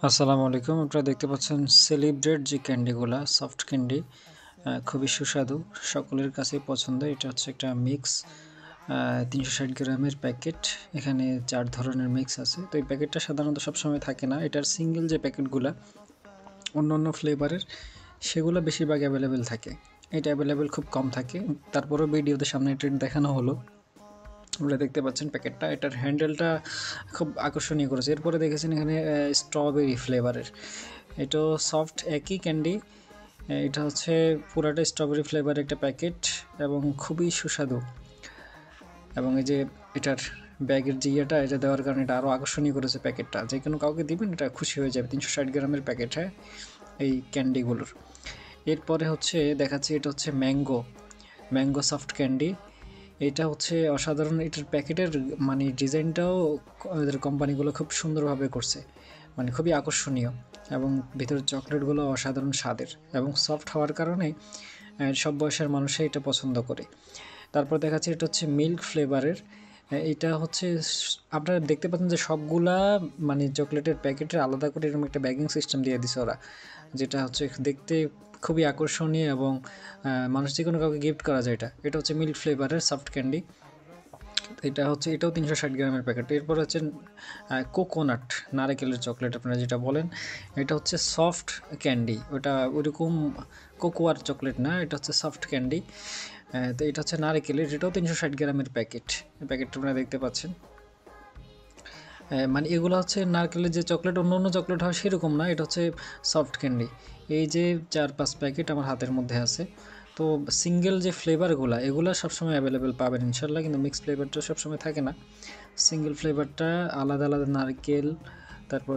আসসালামু আলাইকুম। আপনারা দেখতে পাচ্ছেন সেলিব্রেট যে ক্যান্ডিগুলা সফট ক্যান্ডি খুবই সুস্বাদু, সকলের কাছেই পছন্দ। এটা হচ্ছে একটা মিক্স ৩৬০ গ্রামের প্যাকেট। এখানে ৪ ধরনের মিক্স আছে। তো এই প্যাকেটটা সাধারণত সবসময় থাকে না। এটার সিঙ্গেল যে প্যাকেটগুলা অন্য ফ্লেভারের সেগুলো বেশিরভাগ অ্যাভেলেবেল থাকে। এটা অ্যাভেলেবেল খুব কম থাকে। তারপরেও ভিডিওতে সামনে এটা দেখানো হলো। আপনারা দেখতে পাচ্ছেন প্যাকেটটা, এটার হ্যান্ডেলটা খুব আকর্ষণীয় করেছে। এরপরে দেখেছেন এখানে স্ট্রবেরি ফ্লেভারের, এটাও সফট একই ক্যান্ডি। এটা হচ্ছে পুরাটা স্ট্রবেরি ফ্লেভারের একটা প্যাকেট এবং খুবই সুস্বাদু। এবং এই যে এটার ব্যাগের যে ইয়েটা, এটা দেওয়ার কারণে এটা আরও আকর্ষণীয় করেছে প্যাকেটটা। যে কোনো কাউকে দিবেন এটা খুশি হয়ে যাবে। ৩৬০ গ্রামের প্যাকেট, হ্যাঁ, এই ক্যান্ডিগুলোর। এরপরে হচ্ছে দেখাচ্ছি, এটা হচ্ছে ম্যাঙ্গো সফট ক্যান্ডি। এটা হচ্ছে অসাধারণ। এটার প্যাকেটের মানে ডিজাইনটাও ওদের কোম্পানিগুলো খুব সুন্দরভাবে করছে, মানে খুবই আকর্ষণীয়। এবং ভিতরের চকলেটগুলো অসাধারণ স্বাদের এবং সফট হওয়ার কারণে সব বয়সের মানুষই এটা পছন্দ করে। তারপর দেখাচ্ছি, এটা হচ্ছে মিল্ক ফ্লেভারের। এটা হচ্ছে আপনারা দেখতে পাচ্ছেন যে সবগুলা মানে চকলেটের প্যাকেটের আলাদা করে এরকম একটা ব্যাগিং সিস্টেম দিয়ে দিছে ওরা, যেটা হচ্ছে দেখতে খুবই আকর্ষণীয় এবং মানুষ যে কোনো কাউকে গিফট করা যায়। এটা হচ্ছে মিল্ক ফ্লেভারের সফট ক্যান্ডি। এটাও ৩৬০ গ্রামের প্যাকেট। এরপর হচ্ছে কোকোনাট, নারকেলের চকলেট আপনারা যেটা বলেন। এটা হচ্ছে সফট ক্যান্ডি, ওটা ওইরকম কোকোয়ার চকলেট না, এটা হচ্ছে সফট ক্যান্ডি। তো এটা হচ্ছে নারকেলের, এটাও ৩৬০ গ্রামের প্যাকেট। প্যাকেটটা আপনারা দেখতে পাচ্ছেন। মানে এগুলো হচ্ছে নারকেলের যে চকলেট, অন্য চকলেট হয় সেরকম না, এটা হচ্ছে সফট ক্যান্ডি। এই যে ৪-৫ প্যাকেট আমার হাতের মধ্যে আছে। তো সিঙ্গেল যে ফ্লেভারগুলো, এগুলো সবসময় অ্যাভেলেবেল পাবেন ইনশাল্লাহ, কিন্তু মিক্স ফ্লেভারটা সবসময় থাকে না। সিঙ্গেল ফ্লেভারটা আলাদা আলাদা নারকেল, তারপর